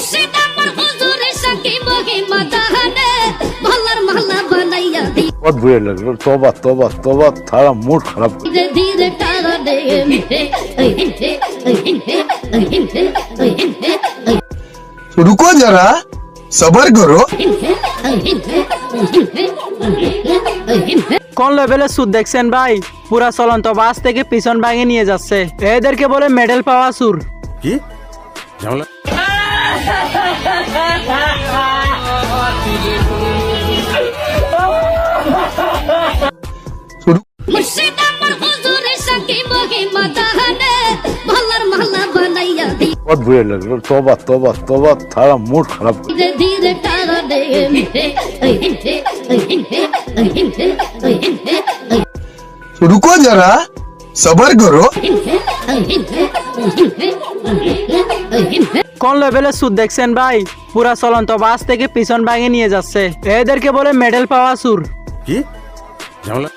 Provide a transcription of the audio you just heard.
মুর্শিদ আমার হুজুরে সাকি মহিমা জাহানে ভালার মালা বানাইয়া দি बहुत बुरे लग रहे। तौबा तौबा तौबा, थारा मूड खराब। ধীরে ধীরে টারা দে रुको जरा सबर करो। কোন লেভেলের সুদ দেখছেন ভাই? পুরা চলন্ত বাস থেকে পিছন ভাঙে নিয়ে যাচ্ছে। এদেরকে বলে মেডেল পাওয়া সুর। কি ঝামেলা? মুর্শিদ আমার হুজুরে সাকি মহিমা জাহানে ভালার মালা বানাইয়া দি बहुत बुरे लग रहे। तौबा तौबा तौबा, थारा मूड खराब। ধীরে ধীরে টারা দে रुको जरा सबर करो। কোন লেভেলের সুদ দেখছেন ভাই? পুরা চলন্ত বাস থেকে পিছন ভাঙে নিয়ে যাচ্ছে। এদেরকে বলে মেডেল পাওয়া সুর। কি ঝামেলা?